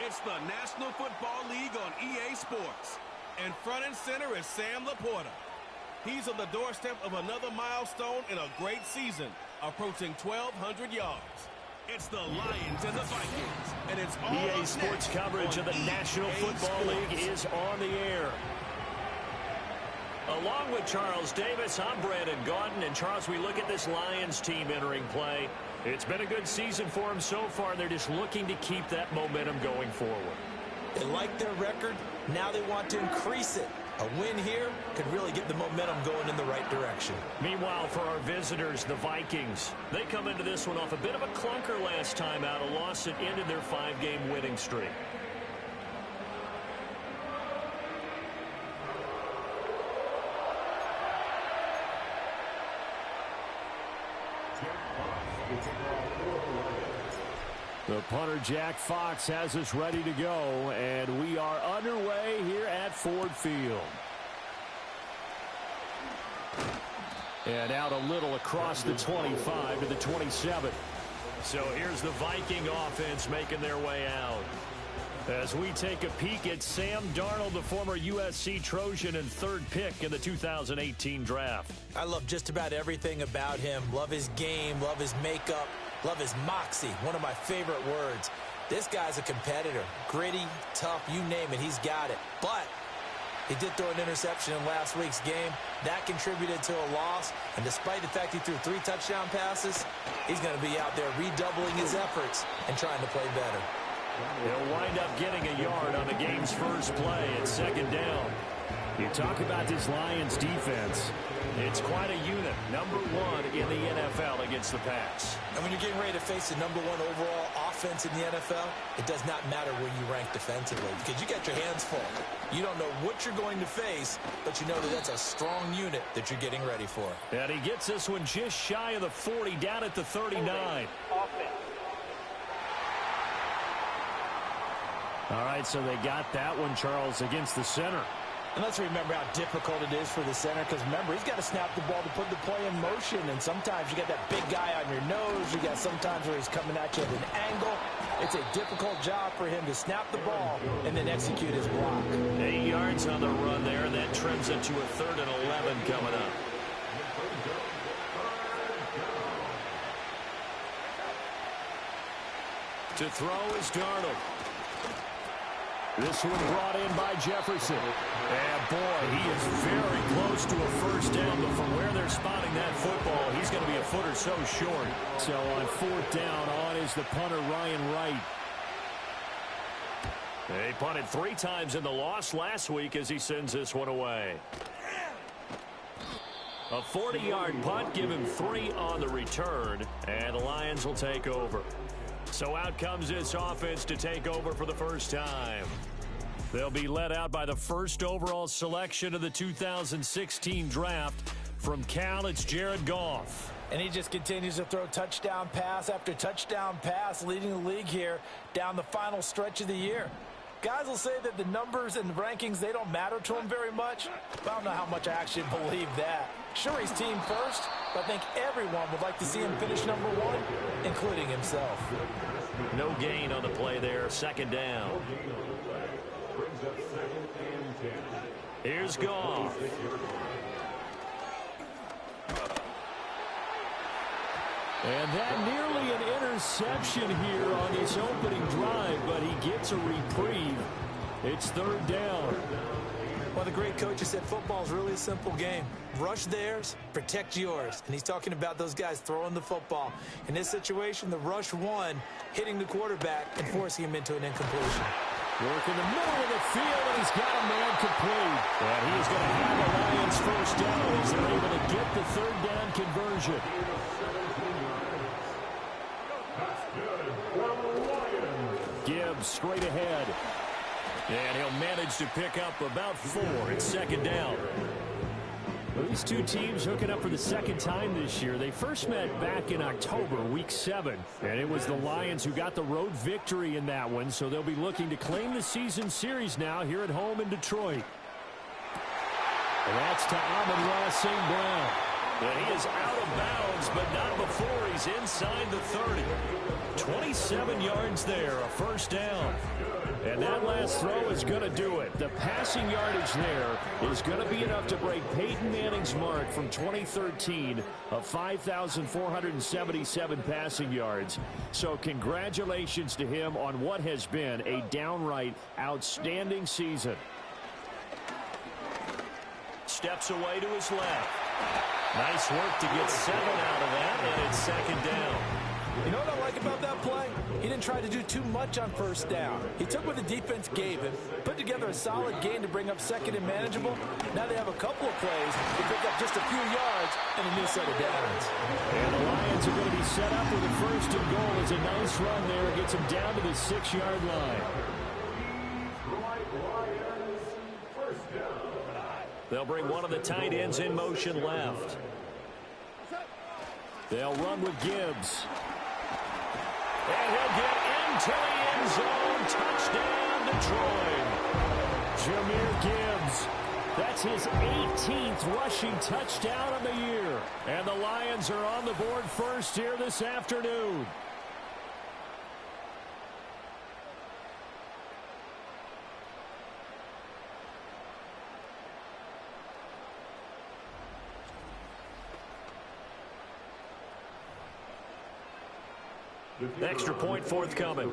It's the National Football League on EA Sports. And front and center is Sam Laporta. He's on the doorstep of another milestone in a great season, approaching 1,200 yards. It's the Lions and the Vikings, and it's all EA Sports coverage of the National Football League is on the air. Along with Charles Davis, I'm Brandon Gaudin. And Charles, we look at this Lions team entering play. It's been a good season for them so far. They're just looking to keep that momentum going forward. They like their record. Now they want to increase it. A win here could really get the momentum going in the right direction. Meanwhile, for our visitors, the Vikings, they come into this one off a bit of a clunker last time out, a loss that ended their 5-game winning streak. The punter, Jack Fox, has us ready to go, and we are underway here at Ford Field. And out a little across the 25 to the 27. So here's the Viking offense making their way out. As we take a peek at Sam Darnold, the former USC Trojan and 3rd pick in the 2018 draft. I love just about everything about him. Love his game, love his makeup, love his moxie, one of my favorite words. This guy's a competitor. Gritty, tough, you name it, he's got it. But he did throw an interception in last week's game. That contributed to a loss. And despite the fact he threw 3 touchdown passes, he's going to be out there redoubling his efforts and trying to play better. He'll wind up getting a yard on the game's first play at 2nd down. You talk about this Lions defense. It's quite a unit. Number 1 in the NFL against the pass. And when you're getting ready to face the number 1 overall offense in the NFL, it does not matter where you rank defensively because you got your hands full. You don't know what you're going to face, but you know that that's a strong unit that you're getting ready for. And he gets this one just shy of the 40, down at the 39. All right, so they got that one, Charles, against the center. And let's remember how difficult it is for the center because, remember, he's got to snap the ball to put the play in motion. And sometimes you got that big guy on your nose. You got sometimes where he's coming at you at an angle. It's a difficult job for him to snap the ball and then execute his block. 8 yards on the run there, and that trims it to a 3rd and 11 coming up. To throw is Darnold. This one brought in by Jefferson. And, boy, he is very close to a first down, but from where they're spotting that football, he's going to be a foot or so short. So on 4th down, on is the punter, Ryan Wright. They punted 3 times in the loss last week as he sends this one away. A 40-yard punt, give him 3 on the return, and the Lions will take over. So out comes this offense to take over for the first time. They'll be led out by the 1st overall selection of the 2016 draft. From Cal, it's Jared Goff. And he just continues to throw touchdown pass after touchdown pass, leading the league here down the final stretch of the year. Guys will say that the numbers and the rankings, they don't matter to him very much. But I don't know how much I actually believe that. Sure, he's team first, but I think everyone would like to see him finish number 1, including himself. No gain on the play there, 2nd down. Here's Goff. And that nearly an interception here on this opening drive, but he gets a reprieve. It's 3rd down. Well, the great coach has said football's really a simple game. Rush theirs, protect yours. And he's talking about those guys throwing the football. In this situation, the rush won, hitting the quarterback and forcing him into an incompletion. Work in the middle of the field, and he's got a man complete. And he is going to have the Lions first down as they're able to get the 3rd down conversion. Gibbs straight ahead. And he'll manage to pick up about 4. It's 2nd down. Well, these two teams hooking up for the 2nd time this year. They first met back in October, week 7. And it was the Lions who got the road victory in that one. So they'll be looking to claim the season series now here at home in Detroit. And that's to Amon-Ra St. Brown. And he is out of bounds, but not before he's inside the 30. 27 yards there, a first down. And that last throw is going to do it. The passing yardage there is going to be enough to break Peyton Manning's mark from 2013 of 5,477 passing yards. So congratulations to him on what has been a downright outstanding season. Steps away to his left. Nice work to get 7 out of that, and it's second down. You know what I like about that play? He didn't try to do too much on first down. He took what the defense gave him, put together a solid gain to bring up second and manageable. Now they have a couple of plays to pick up just a few yards and a new set of downs. And the Lions are going to be set up with a first and goal. It's a nice run there. It gets them down to the 6-yard line. They'll bring one of the tight ends in motion left. They'll run with Gibbs. And he'll get into the end zone. Touchdown, Detroit. Jahmyr Gibbs. That's his 18th rushing touchdown of the year. And the Lions are on the board first here this afternoon. Extra point forthcoming.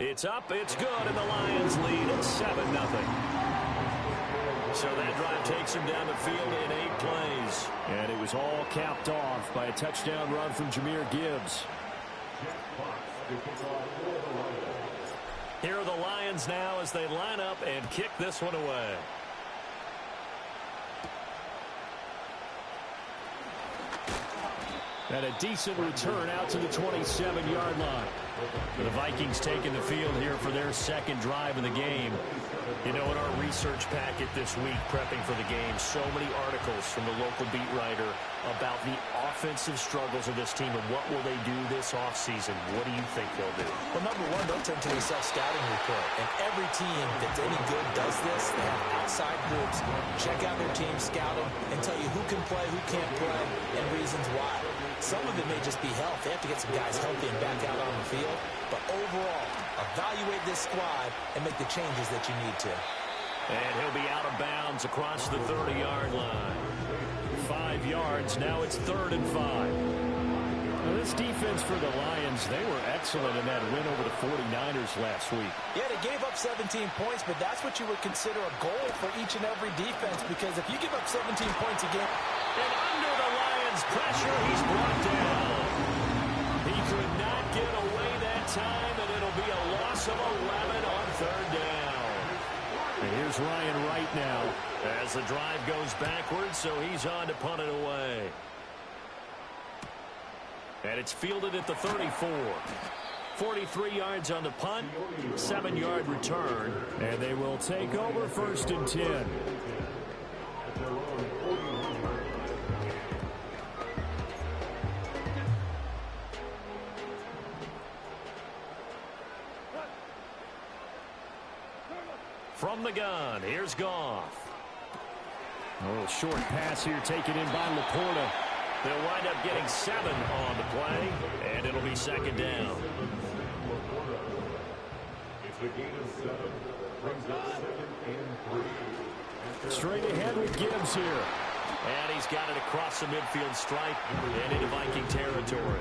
It's up, it's good, and the Lions lead at 7-0. So that drive takes him down the field in 8 plays. And it was all capped off by a touchdown run from Jahmyr Gibbs. Here are the Lions now as they line up and kick this one away. And a decent return out to the 27-yard line. The Vikings taking the field here for their second drive of the game. You know, in our research packet this week, prepping for the game, so many articles from the local beat writer about the offensive struggles of this team and what will they do this offseason. What do you think they'll do? Well, number one, they'll turn to their self-scouting report. And every team that's any good does this. They have outside groups. Check out their team, scout them, and tell you who can play, who can't play, and reasons why. Some of it may just be health. They have to get some guys healthy and back out on the field. But overall, evaluate this squad and make the changes that you need to. And he'll be out of bounds across the 30-yard line. 5 yards. Now it's 3rd and 5. Now this defense for the Lions, they were excellent in that win over the 49ers last week. Yeah, they gave up 17 points, but that's what you would consider a goal for each and every defense, because if you give up 17 points a game... And under the Lions' pressure, he's brought down. He could not get away that time, and it'll be a loss of 11 on 3rd down. And here's Ryan Wright now as the drive goes backwards, so he's on to punt it away. And it's fielded at the 34. 43 yards on the punt, 7-yard return, and they will take over 1st and 10. From the gun, here's Goff. A little short pass here taken in by Laporta. They'll wind up getting 7 on the play, and it'll be 2nd down. Straight ahead with Gibbs here. And he's got it across the midfield stripe and into Viking territory.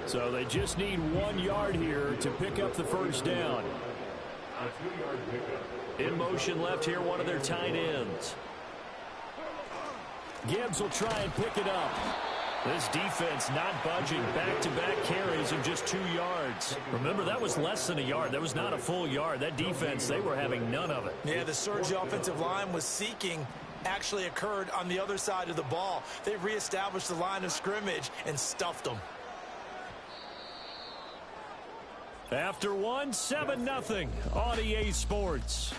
So they just need 1 yard here to pick up the 1st down. In motion left here, one of their tight ends. Gibbs will try and pick it up. This defense not budging. Back-to-back carries of just 2 yards. Remember, that was less than a yard. That was not a full yard. That defense, they were having none of it. Yeah, the surge the offensive line was seeking actually occurred on the other side of the ball. They reestablished the line of scrimmage and stuffed them. After 1, 7-0 on EA Sports.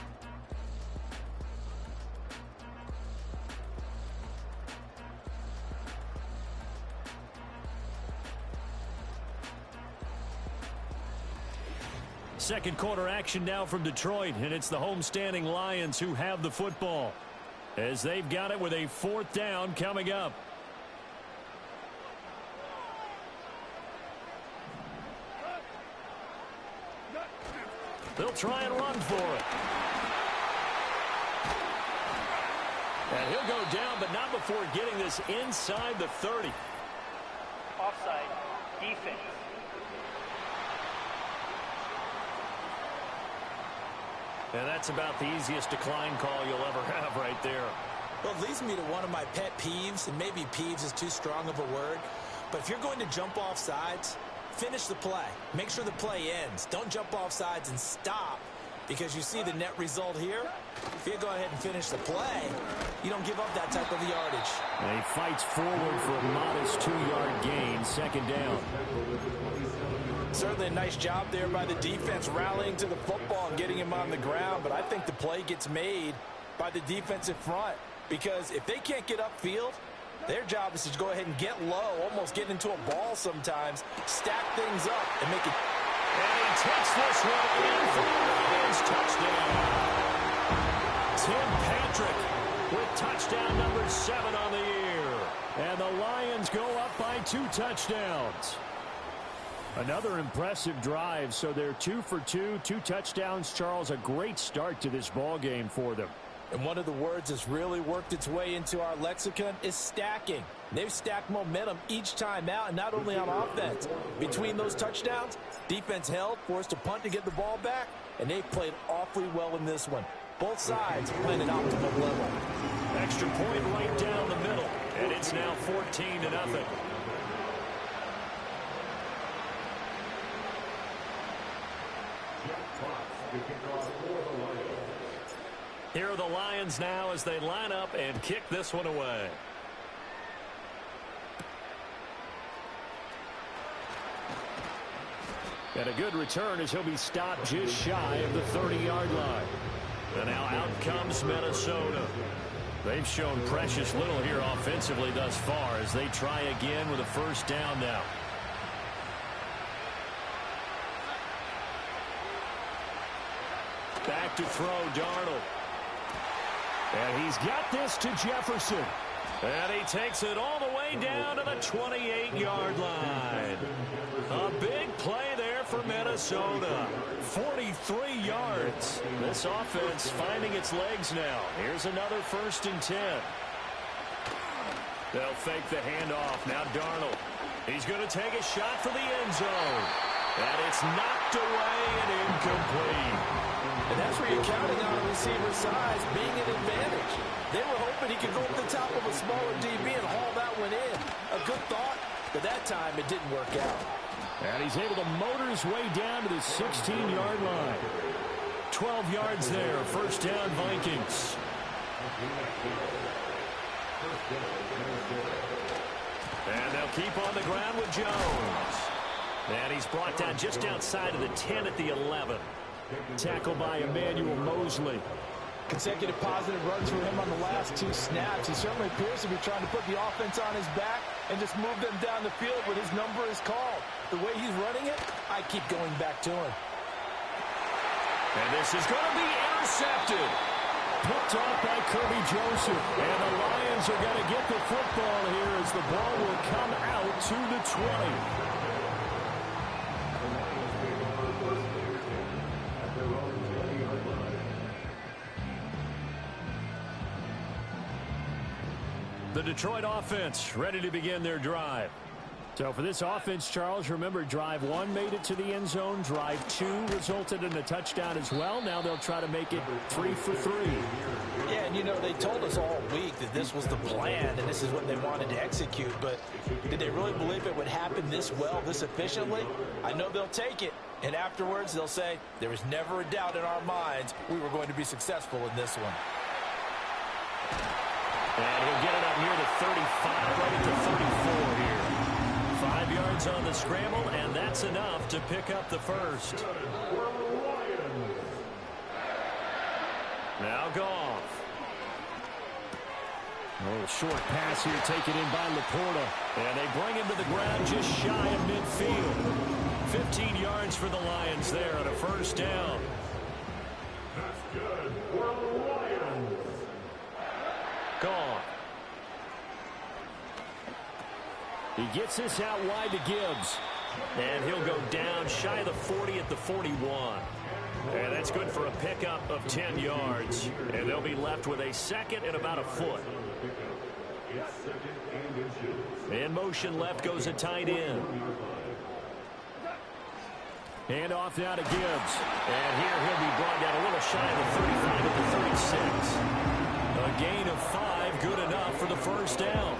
second quarter action now from Detroit, and it's the homestanding Lions who have the football as they've got it with a 4th down coming up. They'll try and run for it. And he'll go down, but not before getting this inside the 30. Offside, defense. And that's about the easiest decline call you'll ever have right there. Well, it leads me to one of my pet peeves, and maybe peeves is too strong of a word, but if you're going to jump off sides, finish the play. Make sure the play ends. Don't jump off sides and stop, because you see the net result here. If you go ahead and finish the play, you don't give up that type of yardage. And he fights forward for a modest 2-yard gain, 2nd down. Certainly a nice job there by the defense rallying to the football and getting him on the ground, but I think the play gets made by the defensive front, because if they can't get upfield, their job is to go ahead and get low, almost get into a ball sometimes, stack things up, and make it. And he takes this one in for the Lions touchdown. Tim Patrick with touchdown number 7 on the year. And the Lions go up by 2 touchdowns. Another impressive drive, so they're 2 for 2, 2 touchdowns. Charles, a great start to this ball game for them. And one of the words that's really worked its way into our lexicon is stacking. They've stacked momentum each time out, and not only on offense. Between those touchdowns, defense held, forced a punt to get the ball back, and they played awfully well in this one. Both sides playing at optimal level. Extra point right down the middle, and it's now 14-0. Here are the Lions now as they line up and kick this one away. And a good return as he'll be stopped just shy of the 30-yard line. And now out comes Minnesota. They've shown precious little here offensively thus far as they try again with a 1st down now. Back to throw, Darnold. And he's got this to Jefferson. And he takes it all the way down to the 28-yard line. A big play there for Minnesota. 43 yards. This offense finding its legs now. Here's another 1st and 10. They'll fake the handoff. Now Darnold. He's going to take a shot for the end zone. And it's knocked away and incomplete. And that's where you're counting on a receiver's size being an advantage. They were hoping he could go up the top of a smaller DB and haul that one in. A good thought, but that time it didn't work out. And he's able to motor his way down to the 16-yard line. 12 yards there, 1st down Vikings. And they'll keep on the ground with Jones. And he's brought down just outside of the 10 at the 11. Tackled by Emmanuel Mosley. Consecutive positive runs for him on the last 2 snaps. He certainly appears to be trying to put the offense on his back and just move them down the field when his number is called. The way he's running it, I keep going back to him. And this is going to be intercepted. Picked off by Kirby Joseph. And the Lions are going to get the football here as the ball will come out to the 20. The Detroit offense ready to begin their drive. So for this offense, Charles, remember drive 1 made it to the end zone. Drive 2 resulted in a touchdown as well. Now they'll try to make it 3 for 3. Yeah, and you know, they told us all week that this was the plan and this is what they wanted to execute. But did they really believe it would happen this well, this efficiently? I know they'll take it. And afterwards, they'll say, there was never a doubt in our minds we were going to be successful in this one. And he'll get it up near the 35, right at the 34 here. 5 yards on the scramble, and that's enough to pick up the 1st. Now Goff. A little short pass here taken in by Laporta. And they bring him to the ground just shy of midfield. 15 yards for the Lions there on a first down. That's good for the Lions. Goff. He gets this out wide to Gibbs. And he'll go down shy of the 40 at the 41. And that's good for a pickup of 10 yards. And they'll be left with a second and about a foot. In motion left goes a tight end. Hand off now to Gibbs. And here he'll be brought down a little shy of the 35 at the 36. A gain of 5, good enough for the first down.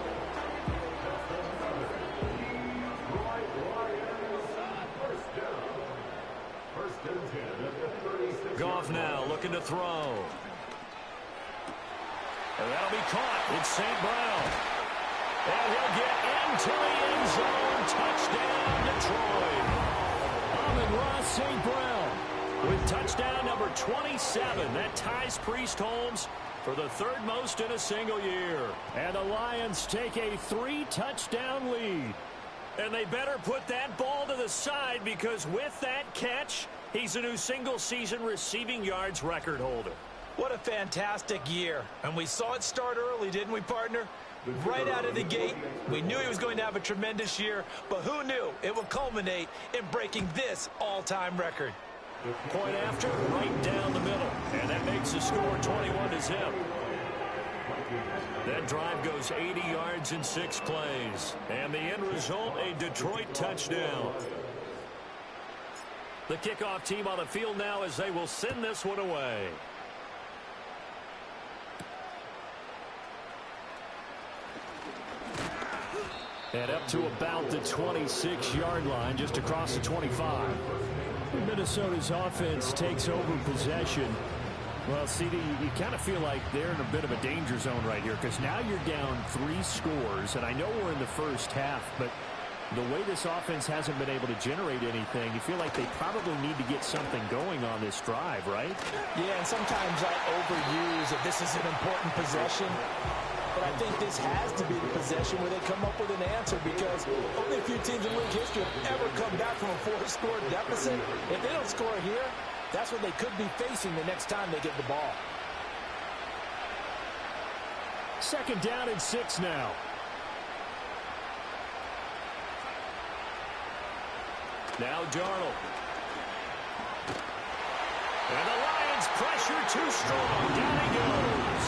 Goff now looking to throw. And that'll be caught. It's St. Brown. And he'll get into the end zone. Touchdown, Detroit. Amon-Ra St. Brown with touchdown number 27. That ties Priest Holmes for the third most in a single year. And the Lions take a 3-touchdown lead. And they better put that ball to the side, because with that catch, he's a new single-season receiving yards record holder. What a fantastic year. And we saw it start early, didn't we, partner? Right out of the gate, we knew he was going to have a tremendous year, but who knew it would culminate in breaking this all-time record? Point after, right down the middle. And that makes the score 21-0. That drive goes 80 yards in 6 plays. And the end result, a Detroit touchdown. The kickoff team on the field now as they will send this one away. And up to about the 26-yard line, just across the 25. Minnesota's offense takes over possession. Well, CD, you kind of feel like they're in a bit of a danger zone right here, because now you're down 3 scores, and I know we're in the first half, but the way this offense hasn't been able to generate anything, you feel like they probably need to get something going on this drive, right? Yeah, and sometimes I overuse that this is an important possession. But I think this has to be the possession where they come up with an answer, because only a few teams in league history have ever come back from a 4-score deficit. If they don't score here, that's what they could be facing the next time they get the ball. Second down and 6 now. Now Darnold. And the Lions pressure too strong. Down he goes.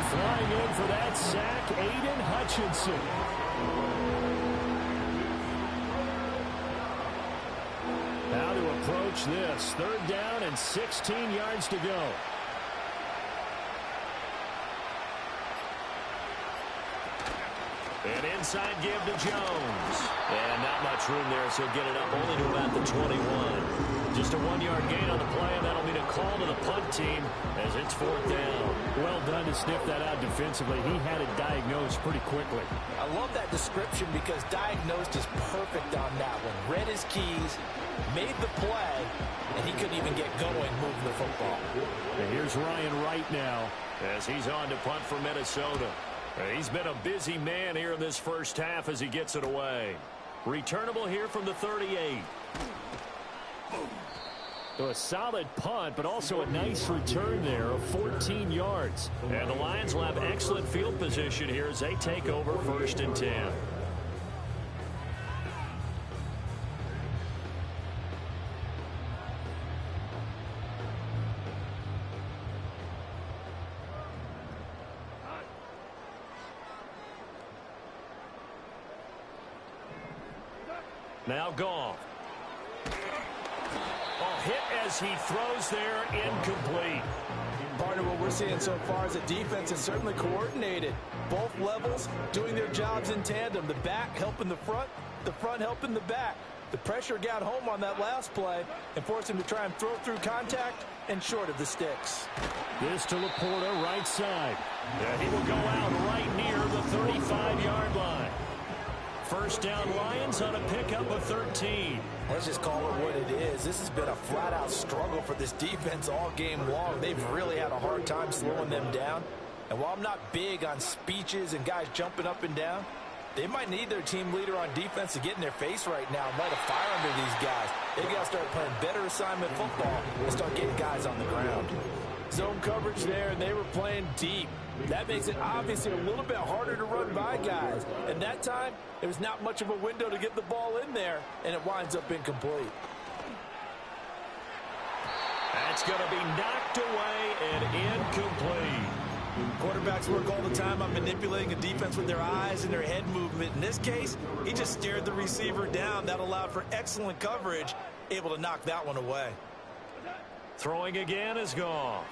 Flying in for that sack, Aiden Hutchinson. How to approach this. Third down and 16 yards to go. An inside give to Jones. And not much room there, so he'll get it up only to about the 21. Just a 1-yard gain on the play, and that'll mean a call to the punt team as it's 4th down. Well done to sniff that out defensively. He had it diagnosed pretty quickly. I love that description, because diagnosed is perfect on that one. Read his keys, made the play, and he couldn't even get going moving the football. And here's Ryan Wright now as he's on to punt for Minnesota. He's been a busy man here in this first half as he gets it away. Returnable here from the 38. So a solid punt, but also a nice return there of 14 yards. And the Lions will have excellent field position here as they take over 1st and 10. Now Goff. Hit as he throws there, incomplete. Partner, what we're seeing so far is a defense is certainly coordinated. Both levels doing their jobs in tandem. The back helping the front helping the back. The pressure got home on that last play and forced him to try and throw through contact and short of the sticks. This to Laporta, right side. And he will go out right near the 35-yard line. First down Lions on a pickup of 13. Let's just call it what it is. This has been a flat-out struggle for this defense all game long. They've really had a hard time slowing them down. And while I'm not big on speeches and guys jumping up and down, They might need their team leader on defense to get in their face right now and light a fire under these guys. They got to start playing better assignment football and start getting guys on the ground. Zone coverage there, and they were playing deep. That makes it obviously a little bit harder to run by guys. And that time, there was not much of a window to get the ball in there, and it winds up incomplete. That's going to be knocked away and incomplete. Quarterbacks work all the time on manipulating a defense with their eyes and their head movement. In this case, he just stared the receiver down. That allowed for excellent coverage, able to knock that one away. Throwing again is Goff.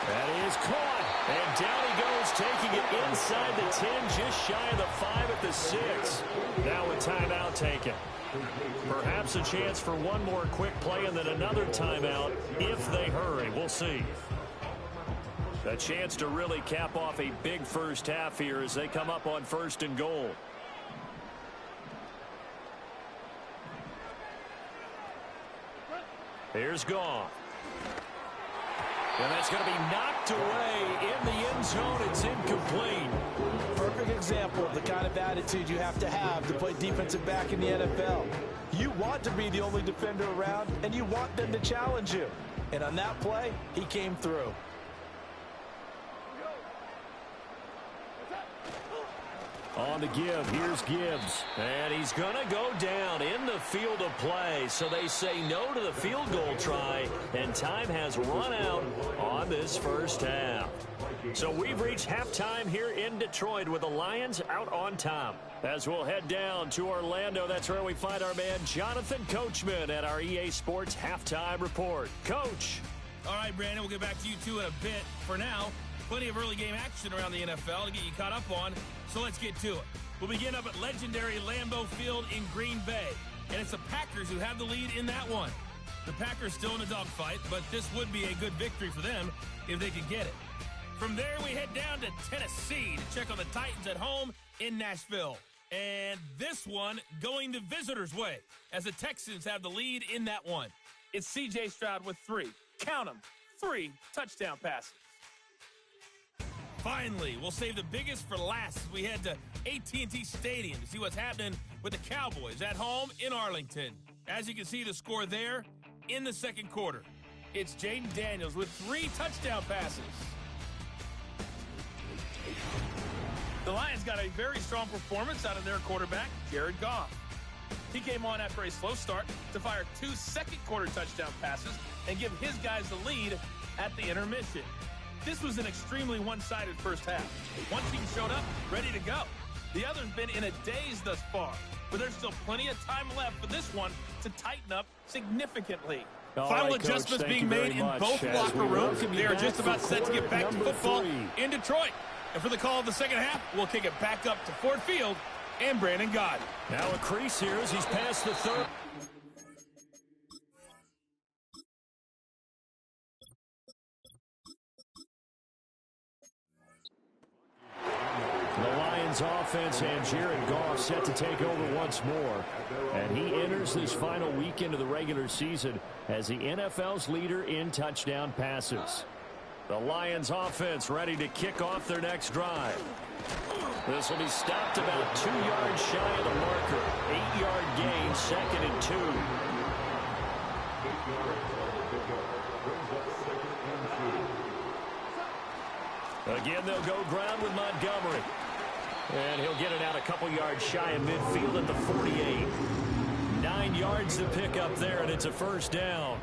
That is caught. And down he goes, taking it inside the 10, just shy of the 5 at the 6. Now a timeout taken. Perhaps a chance for one more quick play and then another timeout if they hurry. We'll see. A chance to really cap off a big first half here as they come up on 1st and goal. Here's Goff. And that's going to be knocked away in the end zone. It's incomplete. Perfect example of the kind of attitude you have to play defensive back in the NFL. You want to be the only defender around, and you want them to challenge you. And on that play, he came through. On the give, here's Gibbs. And he's going to go down in the field of play. So they say no to the field goal try, and time has run out on this first half. So we've reached halftime here in Detroit with the Lions out on top. As we'll head down to Orlando, that's where we find our man Jonathan Coachman at our EA Sports Halftime Report. Coach. All right, Brandon, we'll get back to you two in a bit. For now, plenty of early game action around the NFL to get you caught up on, so let's get to it. We'll begin up at legendary Lambeau Field in Green Bay, and it's the Packers who have the lead in that one. The Packers still in a dogfight, but this would be a good victory for them if they could get it. From there, we head down to Tennessee to check on the Titans at home in Nashville. And this one going the visitors' way as the Texans have the lead in that one. It's C.J. Stroud with 3. Count them, 3 touchdown passes. Finally, we'll save the biggest for last as we head to AT&T Stadium to see what's happening with the Cowboys at home in Arlington. As you can see the score there in the second quarter. It's Jaden Daniels with 3 touchdown passes. The Lions got a very strong performance out of their quarterback, Jared Goff. He came on after a slow start to fire 2 second-quarter touchdown passes and give his guys the lead at the intermission. This was an extremely one-sided first half. One team showed up, ready to go. The other's been in a daze thus far, but there's still plenty of time left for this one to tighten up significantly. Final adjustments being made in both locker rooms. They are just about set to get back to football in Detroit. And for the call of the second half, we'll kick it back up to Ford Field and Brandon Gaudin. Now a crease here as he's past the 3rd. The Lions offense and Jared Goff set to take over once more. And he enters this final weekend of the regular season as the NFL's leader in touchdown passes. The Lions offense ready to kick off their next drive. This will be stopped about 2 yards shy of the marker. 8-yard gain, 2nd and 2. Again, they'll go ground with Montgomery. And he'll get it out a couple yards shy of midfield at the 48. 9 yards to pick up there, and it's a first down.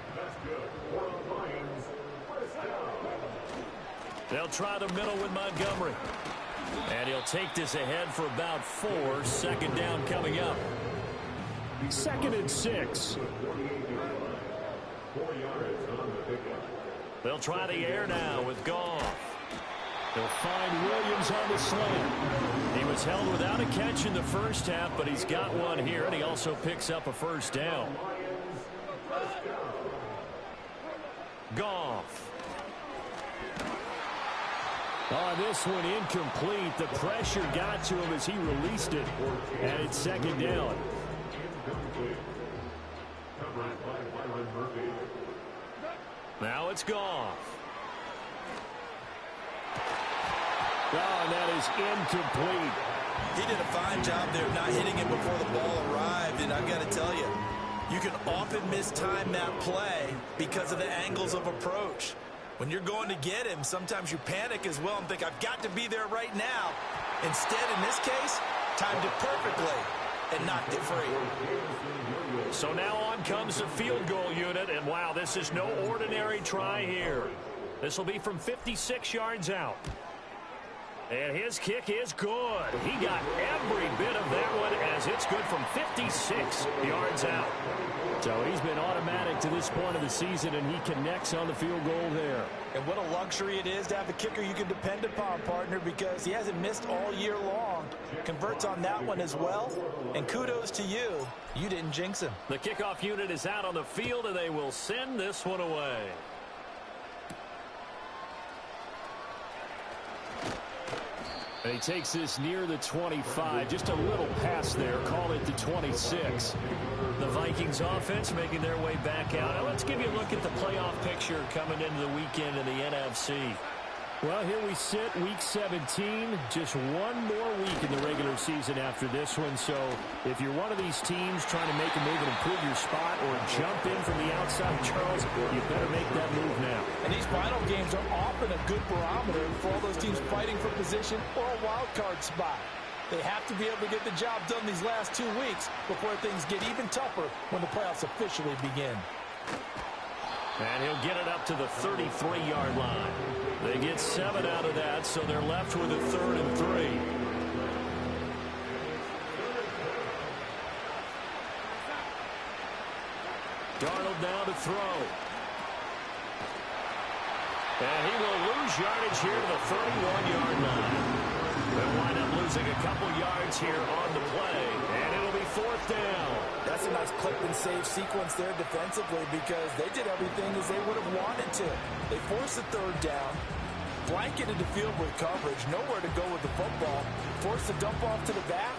They'll try the middle with Montgomery. And he'll take this ahead for about 4. 2nd down coming up. 2nd and 6. They'll try the air now with Goff. They'll find Williams on the slant. He was held without a catch in the first half, but he's got one here, and he also picks up a first down. Goff. On this one, incomplete. The pressure got to him as he released it, and it's 2nd down. Now it's Goff. Oh, and that is incomplete. He did a fine job there of not hitting it before the ball arrived, and I've got to tell you, you can often mistime that play because of the angles of approach. When you're going to get him, sometimes you panic as well and think, I've got to be there right now. Instead, in this case, timed it perfectly and knocked it free. So now on comes the field goal unit, and wow, this is no ordinary try here. This will be from 56 yards out. And his kick is good. He got every bit of that one as it's good from 56 yards out. So he's been automatic to this point of the season, and he connects on the field goal there. And what a luxury it is to have a kicker you can depend upon, partner, because he hasn't missed all year long. Converts on that one as well. And kudos to you. You didn't jinx him. The kickoff unit is out on the field, and they will send this one away. And he takes this near the 25. Just a little pass there. Call it the 26. The Vikings offense making their way back out. Now let's give you a look at the playoff picture coming into the weekend in the NFC. Well, here we sit, Week 17. Just one more week in the regular season after this one. So if you're one of these teams trying to make a move and improve your spot or jump in from the outside, Charles, you better make that move now. And these final games are often a good barometer for all those teams fighting for position or a wild card spot. They have to be able to get the job done these last 2 weeks before things get even tougher when the playoffs officially begin. And he'll get it up to the 33-yard line. They get 7 out of that, so they're left with a 3rd and 3. Darnold now to throw. And he will lose yardage here to the 31-yard line. They'll wind up losing a couple yards here on the play, and it'll be 4th down. That's a nice clip and save sequence there defensively because they did everything as they would have wanted to. They forced the 3rd down, blanketed the field with coverage, nowhere to go with the football, forced the dump off to the back,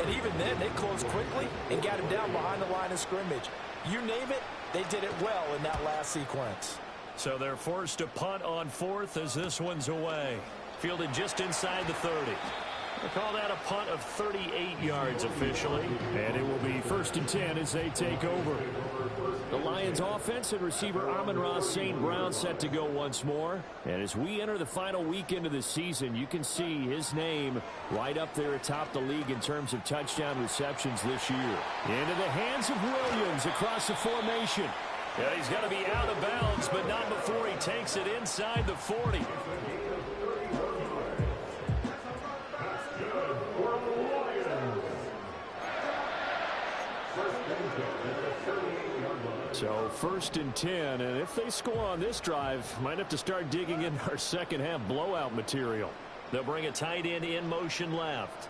and even then they closed quickly and got him down behind the line of scrimmage. You name it, they did it well in that last sequence. So they're forced to punt on 4th as this one's away. Fielded just inside the 30. They call that a punt of 38 yards officially. And it will be 1st and 10 as they take over. The Lions offense and receiver Amon-Ra St. Brown set to go once more. And as we enter the final weekend of the season, you can see his name right up there atop the league in terms of touchdown receptions this year. Into the hands of Williams across the formation. Yeah, he's got to be out of bounds, but not before he takes it inside the 40. So 1st and 10, and if they score on this drive, might have to start digging in our second half blowout material. They'll bring a tight end in motion left.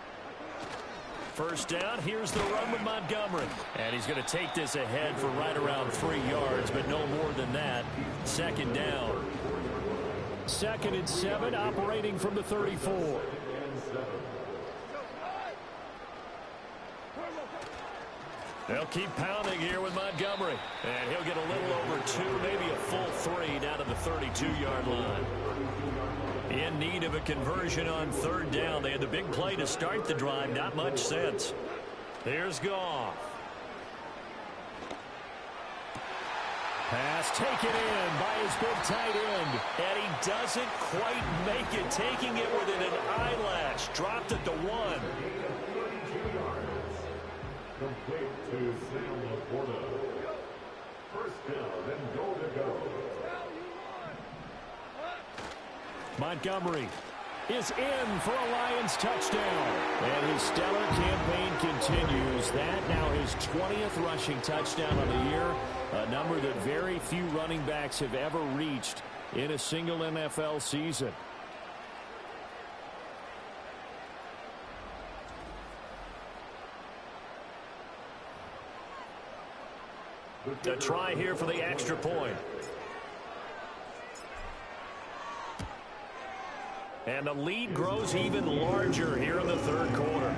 1st down, here's the run with Montgomery. And he's going to take this ahead for right around 3 yards, but no more than that. 2nd down. 2nd and 7, operating from the 34. They'll keep pounding here with Montgomery. And he'll get a little over 2, maybe a full 3 down to the 32-yard line. In need of a conversion on 3rd down. They had the big play to start the drive. Not much sense. Here's Goff. Pass taken in by his big tight end. And he doesn't quite make it. Taking it within an eyelash. Dropped it to 1. Complete to Sam Darnold. 1st down and goal to go. Montgomery is in for a Lions touchdown. And his stellar campaign continues. That now his 20th rushing touchdown of the year. A number that very few running backs have ever reached in a single NFL season. A try here for the extra point. And the lead grows even larger here in the 3rd quarter.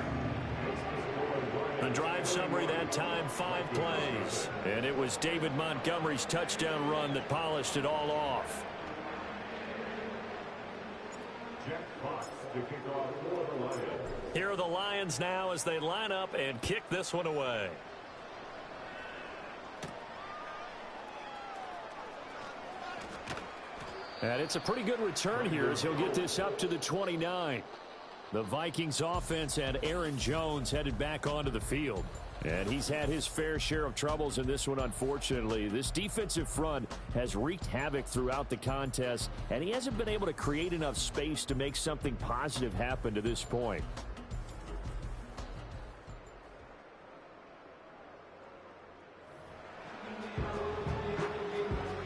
The drive summary that time, 5 plays. And it was David Montgomery's touchdown run that polished it all off. To kick off for the Lions. Here are the Lions now as they line up and kick this one away. And it's a pretty good return here as he'll get this up to the 29. The Vikings offense had Aaron Jones headed back onto the field. And he's had his fair share of troubles in this one, unfortunately. This defensive front has wreaked havoc throughout the contest, and he hasn't been able to create enough space to make something positive happen to this point.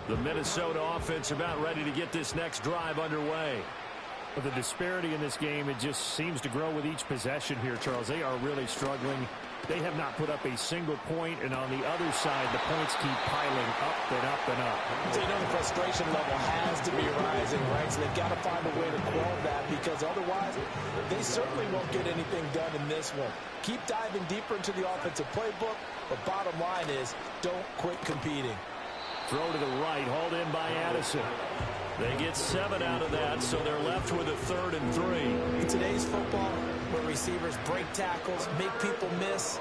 The Minnesota offense about ready to get this next drive underway. But the disparity in this game, it just seems to grow with each possession here, Charles. They are really struggling. They have not put up a single point, and on the other side, the points keep piling up and up and up. So, the frustration level has to be rising, right? So they've got to find a way to quell that, because otherwise, they certainly won't get anything done in this one. Keep diving deeper into the offensive playbook, but bottom line is, don't quit competing. Throw to the right, hauled in by Addison. They get 7 out of that, so they're left with a 3rd and 3. In today's football, where receivers break tackles, make people miss,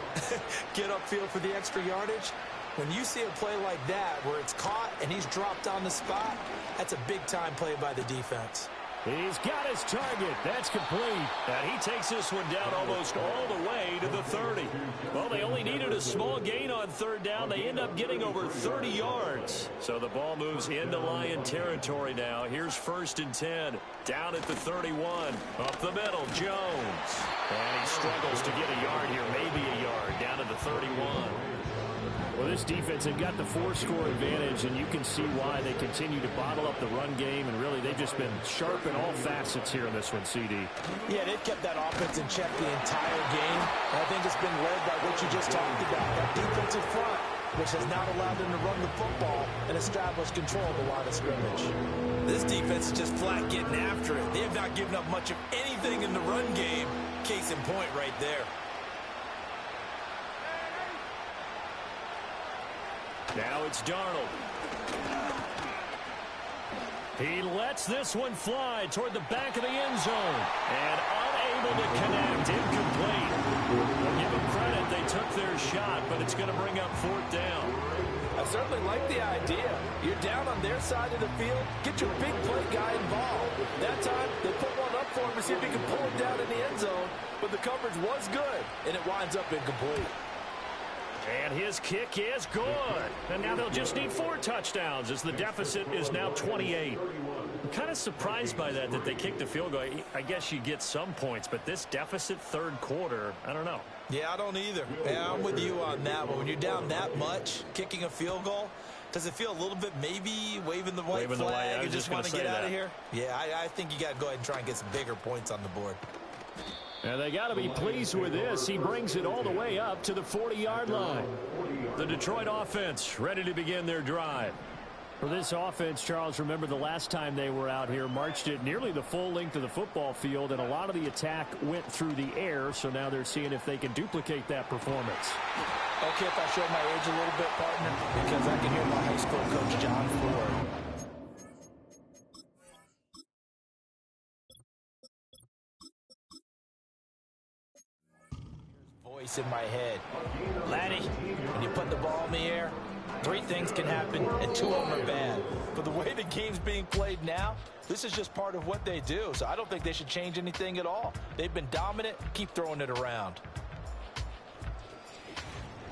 get upfield for the extra yardage, when you see a play like that where it's caught and he's dropped on the spot, that's a big-time play by the defense. He's got his target. That's complete. And he takes this one down almost all the way to the 30. Well, they only needed a small gain on 3rd down. They end up getting over 30 yards. So the ball moves into Lion territory now. Here's 1st and 10. Down at the 31. Up the middle, Jones. And he struggles to get a yard here. Maybe a yard. Down at the 31. Well, this defense, they've got the 4-score advantage, and you can see why they continue to bottle up the run game, and really they've just been sharp in all facets here in this one, CD. Yeah, they've kept that offense in check the entire game, and I think it's been led by what you just talked about, that defensive front, which has not allowed them to run the football and establish control of the line of scrimmage. This defense is just flat getting after it. They have not given up much of anything in the run game. Case in point right there. Now it's Darnold. He lets this one fly toward the back of the end zone. And unable to connect. Incomplete. We'll give them credit. They took their shot, but it's going to bring up 4th down. I certainly like the idea. You're down on their side of the field. Get your big play guy involved. That time, they put one up for him to see if he can pull him down in the end zone. But the coverage was good, and it winds up incomplete. And his kick is good. And now they'll just need 4 touchdowns as the deficit is now 28. I'm kind of surprised by that they kicked the field goal. I guess you get some points, but this deficit 3rd quarter, I don't know. Yeah, I don't either. Yeah, I'm with you on that one. When you're down that much, kicking a field goal, does it feel a little bit maybe waving the white flag? You just want to get out of here? Yeah, I think you got to go ahead and try and get some bigger points on the board. And they got to be pleased with this. He brings it all the way up to the 40-yard line. The Detroit offense ready to begin their drive. For this offense, Charles, remember the last time they were out here, marched it nearly the full length of the football field, and a lot of the attack went through the air, so now they're seeing if they can duplicate that performance. Okay, if I show my age a little bit, partner, because I can hear my high school coach, John Ford. Voice in my head. Laddie, when you put the ball in the air, 3 things can happen, and 2 of them are bad. But the way the game's being played now, this is just part of what they do. So I don't think they should change anything at all. They've been dominant. Keep throwing it around.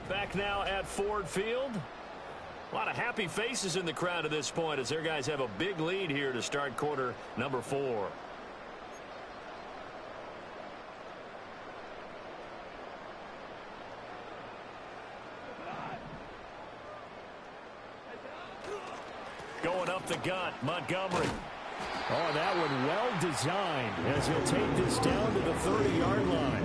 Back now at Ford Field. A lot of happy faces in the crowd at this point as their guys have a big lead here to start quarter number 4. Going up the gut, Montgomery. Oh, that one well designed as he'll take this down to the 30-yard line.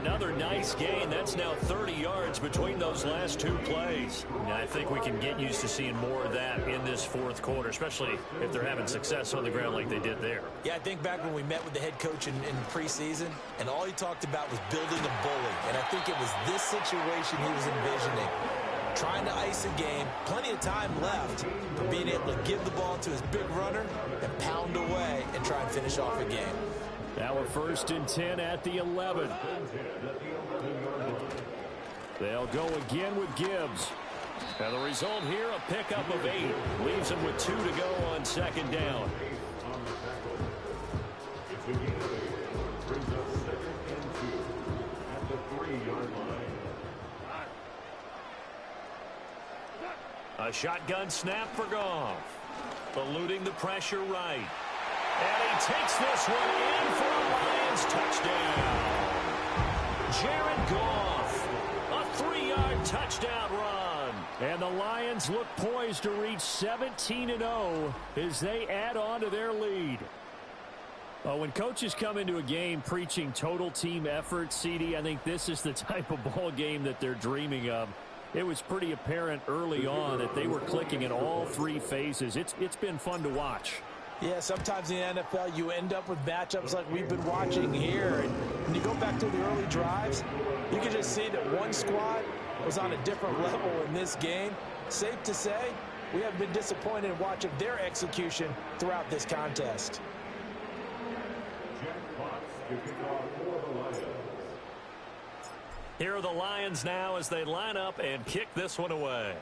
Another nice gain. That's now 30 yards between those last 2 plays. And I think we can get used to seeing more of that in this 4th quarter, especially if they're having success on the ground like they did there. Yeah, I think back when we met with the head coach in preseason, and all he talked about was building a bully. And I think it was this situation he was envisioning. trying to ice a game, plenty of time left, but being able to give the ball to his big runner and pound away and try and finish off a game. Now we're 1st and 10 at the 11. They'll go again with Gibbs. And the result here, a pickup of 8. Leaves him with 2 to go on 2nd down. A shotgun snap for Goff. Eluding the pressure right. And he takes this one in for a Lions touchdown. Jared Goff, a 3-yard touchdown run. And the Lions look poised to reach 17-0 as they add on to their lead. When coaches come into a game preaching total team effort, CD, I think this is the type of ball game that they're dreaming of. It was pretty apparent early on that they were clicking in all 3 phases. It's been fun to watch. Yeah, sometimes in the NFL you end up with matchups like we've been watching here. And when you go back to the early drives, you can just see that one squad was on a different level in this game. Safe to say, we have been disappointed in watching their execution throughout this contest. Here are the Lions now as they line up and kick this one away.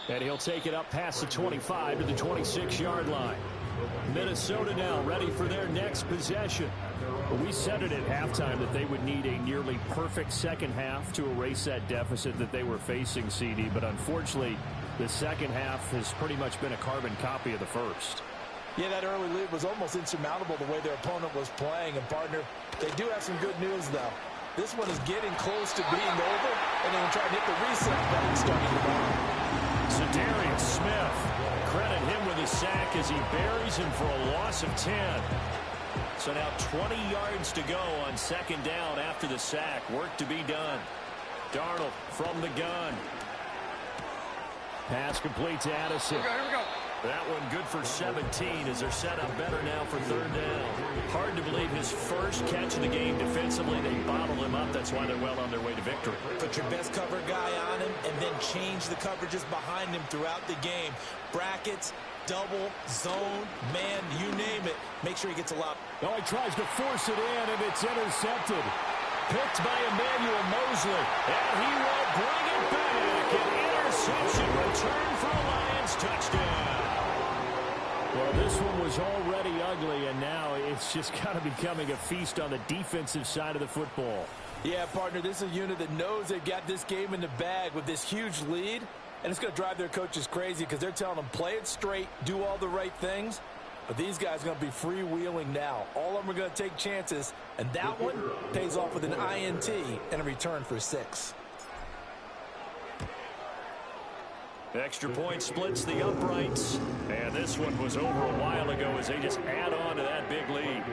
And he'll take it up past the 25 to the 26-yard line. Minnesota now ready for their next possession. We said it at halftime that they would need a nearly perfect second half to erase that deficit that they were facing, CD. But unfortunately, the second half has pretty much been a carbon copy of the first. Yeah, that early lead was almost insurmountable the way their opponent was playing. And, partner, they do have some good news, though. This one is getting close to being over, and they can try to hit the reset button starting to run. Darius Smith, credit him with a sack as he buries him for a loss of 10. So now 20 yards to go on 2nd down after the sack. Work to be done. Darnold from the gun. Pass complete to Addison. Here we go. That one good for 17 as they're set up better now for 3rd down. Hard to believe his first catch of the game defensively. They bottled him up. That's why they're well on their way to victory. Put your best cover guy on him and then change the coverages behind him throughout the game. Brackets, double, zone, man, you name it. Make sure he gets a lot. Oh, he tries to force it in, and it's intercepted. Picked by Emmanuel Mosley. And he will bring it back. An interception return for a Lions touchdown. Well, this one was already ugly, and now it's just kind of becoming a feast on the defensive side of the football. Yeah, partner, this is a unit that knows they've got this game in the bag with this huge lead, and it's going to drive their coaches crazy because they're telling them play it straight, do all the right things. But these guys are going to be freewheeling now. All of them are going to take chances, and that one pays off with an INT and a return for 6. Extra point splits the uprights. And this one was over a while ago as they just add on to that big lead.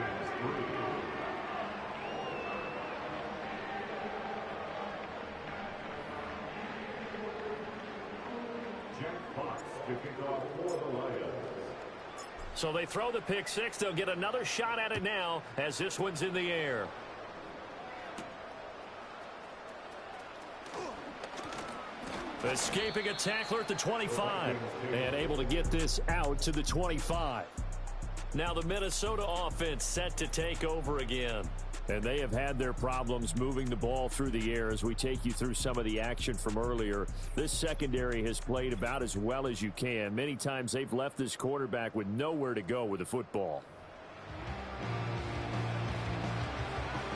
So they throw the pick 6. They'll get another shot at it now as this one's in the air. Escaping a tackler at the 25 and able to get this out to the 25. Now the Minnesota offense set to take over again. And they have had their problems moving the ball through the air as we take you through some of the action from earlier. This secondary has played about as well as you can. Many times they've left this quarterback with nowhere to go with the football.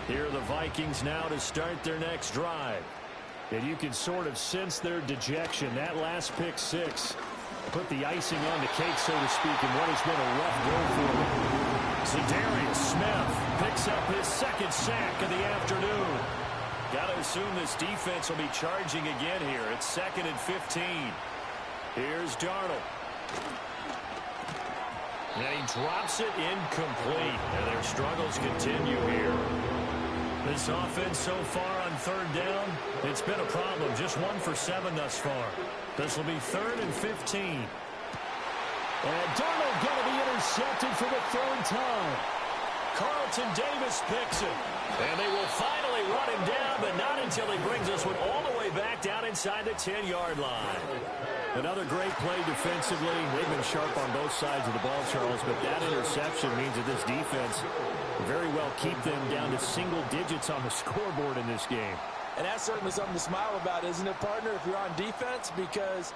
Here are the Vikings now to start their next drive. And you can sort of sense their dejection. That last pick 6 put the icing on the cake, so to speak, in what has been a rough go for them. Darius Smith picks up his 2nd sack of the afternoon. Got to assume this defense will be charging again here. It's 2nd and 15. Here's Darnold. And he drops it incomplete. And their struggles continue here. This offense so far on 3rd down, it's been a problem. Just 1 for 7 thus far. This will be 3rd and 15. And Darnold going to be intercepted for the 3rd time. Carlton Davis picks it. And they will finally run him down, but not until he brings us one all the way back down inside the 10-yard line. Another great play defensively. They've been sharp on both sides of the ball, Charles, but that interception means that this defense very well keep them down to single digits on the scoreboard in this game. And that's certainly something to smile about, isn't it, partner, if you're on defense? Because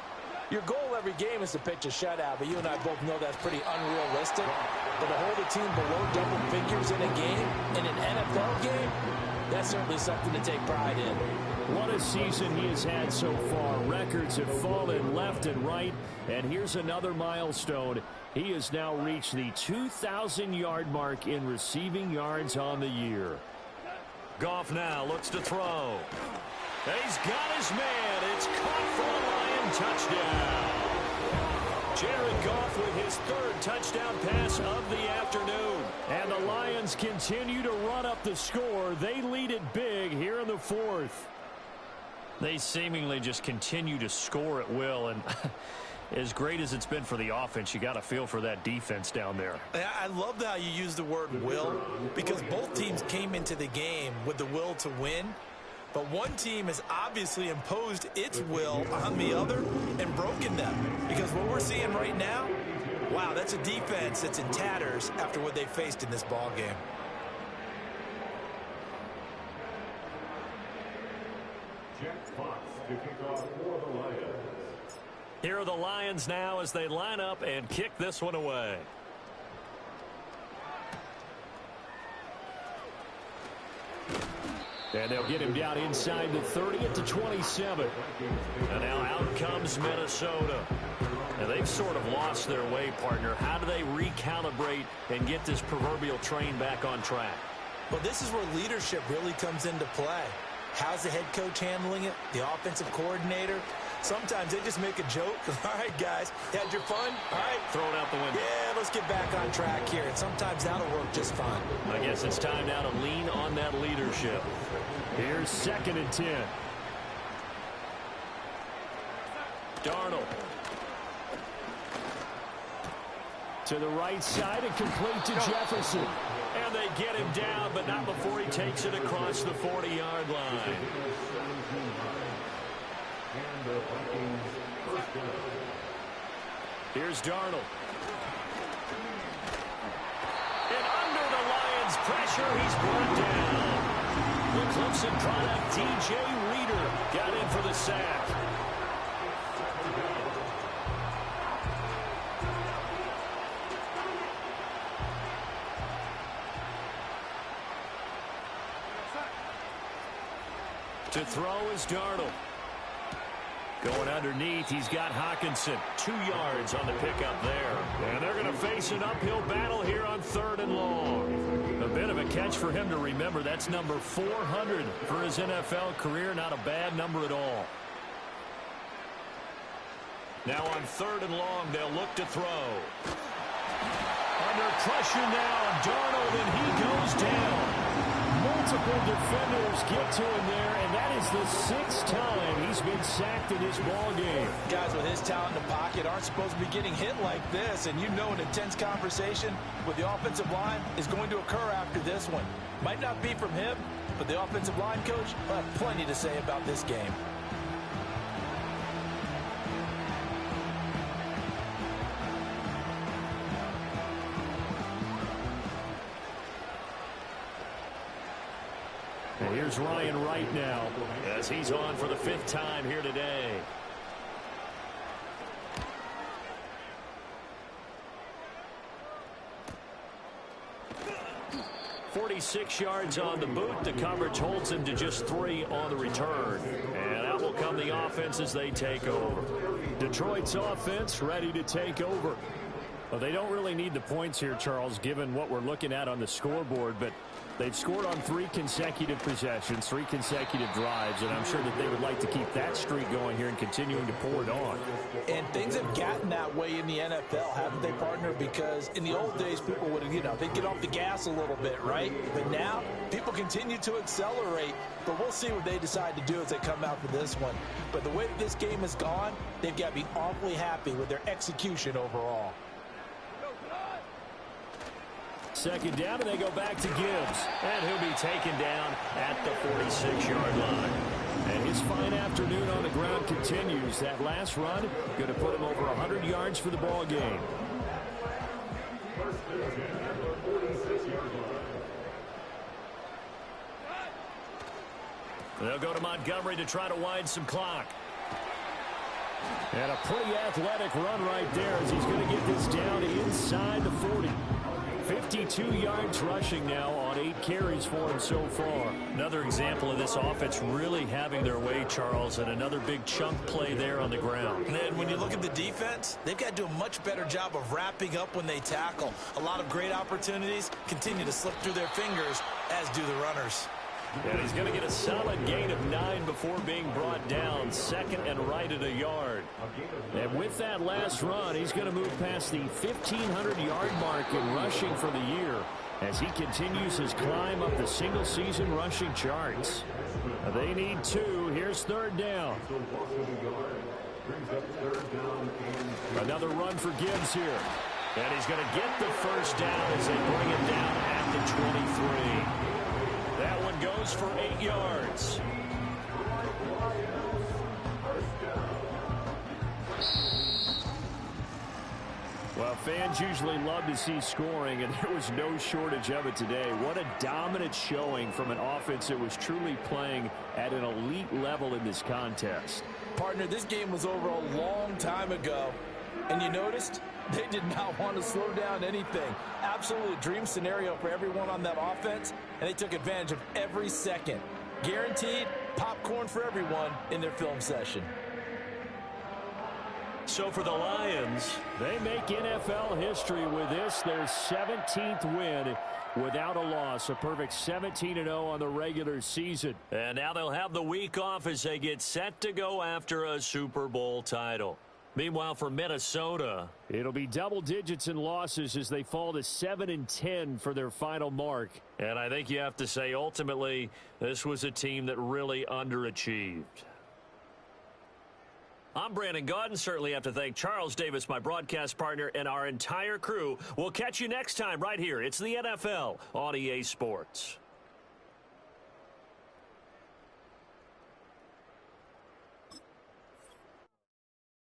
your goal every game is to pitch a shutout, but you and I both know that's pretty unrealistic. But to hold a team below double figures in a game, in an NFL game, that's certainly something to take pride in. What a season he has had so far. Records have fallen left and right. And here's another milestone. He has now reached the 2,000-yard mark in receiving yards on the year. Goff now looks to throw. He's got his man. It's caught for a Lion touchdown. Jared Goff with his third touchdown pass of the afternoon. And the Lions continue to run up the score. They lead it big here in the fourth. They seemingly just continue to score at will. And as great as it's been for the offense, you got to feel for that defense down there. I love how you use the word will, because both teams came into the game with the will to win. But one team has obviously imposed its will on the other and broken them. Because what we're seeing right now, wow, that's a defense that's in tatters after what they faced in this ball game. To kick off for the Lions. Here are the Lions now as they line up and kick this one away. And they'll get him down inside the 30 at the 27. And now out comes Minnesota. And they've sort of lost their way, partner. How do they recalibrate and get this proverbial train back on track? Well, this is where leadership really comes into play. How's the head coach handling it? The offensive coordinator? Sometimes they just make a joke. All right, guys, had your fun? All right. Throw it out the window. Yeah, let's get back on track here. And sometimes that'll work just fine. I guess it's time now to lean on that leadership. Here's 2nd and 10. Darnold. To the right side and complete to Jefferson. And they get him down, but not before he takes it across the 40-yard line. Here's Darnold. And under the Lions' pressure, he's brought down. The Clemson product, DJ Reader, got in for the sack. To throw is Darnold. Going underneath, he's got Hockenson. 2 yards on the pickup there. And they're going to face an uphill battle here on 3rd and long. A bit of a catch for him to remember. That's number 400 for his NFL career. Not a bad number at all. Now on 3rd and long, they'll look to throw. Under pressure now, Darnold, and he goes down. Multiple defenders get to him there, and that is the 6th time he's been sacked in this ball game. Guys with his talent in the pocket aren't supposed to be getting hit like this, and you know an intense conversation with the offensive line is going to occur after this one. Might not be from him, but the offensive line coach will have plenty to say about this game. And here's Ryan Wright now as he's on for the 5th time here today. "46 yards on the boot. The coverage holds him to just 3 on the return. And out will come the offense as they take over. Detroit's offense ready to take over. Well, they don't really need the points here, Charles, given what we're looking at on the scoreboard, but they've scored on 3 consecutive possessions, 3 consecutive drives, and I'm sure that they would like to keep that streak going here and continuing to pour it on. And things have gotten that way in the NFL, haven't they, partner? Because in the old days, people would, they'd get off the gas a little bit, right? But now, people continue to accelerate. But we'll see what they decide to do as they come out for this one. But the way this game has gone, they've got to be awfully happy with their execution overall. second down, and they go back to Gibbs. And he'll be taken down at the 46-yard line. And his fine afternoon on the ground continues. That last run going to put him over 100 yards for the ball game. They'll go to Montgomery to try to wind some clock. And a pretty athletic run right there as he's going to get this down inside the 40. 52 yards rushing now on 8 carries for him so far. Another example of this offense really having their way, Charles, and another big chunk play there on the ground. And when you look at the defense, they've got to do a much better job of wrapping up when they tackle. A lot of great opportunities continue to slip through their fingers, as do the runners. And he's going to get a solid gain of 9 before being brought down, second and right at a yard. And with that last run, he's going to move past the 1,500-yard mark in rushing for the year as he continues his climb up the single-season rushing charts. They need 2. Here's third down. Another run for Gibbs here. And he's going to get the first down as they bring it down at the 23. That one goes for 8 yards. Well, fans usually love to see scoring, and there was no shortage of it today. What a dominant showing from an offense that was truly playing at an elite level in this contest. Partner, this game was over a long time ago, and you noticed they did not want to slow down anything. Absolutely a dream scenario for everyone on that offense, and they took advantage of every second. Guaranteed popcorn for everyone in their film session. So for the Lions, they make NFL history with this, their 17th win without a loss. A perfect 17-0 on the regular season. And now they'll have the week off as they get set to go after a Super Bowl title. Meanwhile, for Minnesota, it'll be double digits in losses as they fall to 7-10 for their final mark. And I think you have to say, ultimately, this was a team that really underachieved. I'm Brandon Gaudin. Certainly have to thank Charles Davis, my broadcast partner, and our entire crew. We'll catch you next time right here. It's the NFL on EA Sports.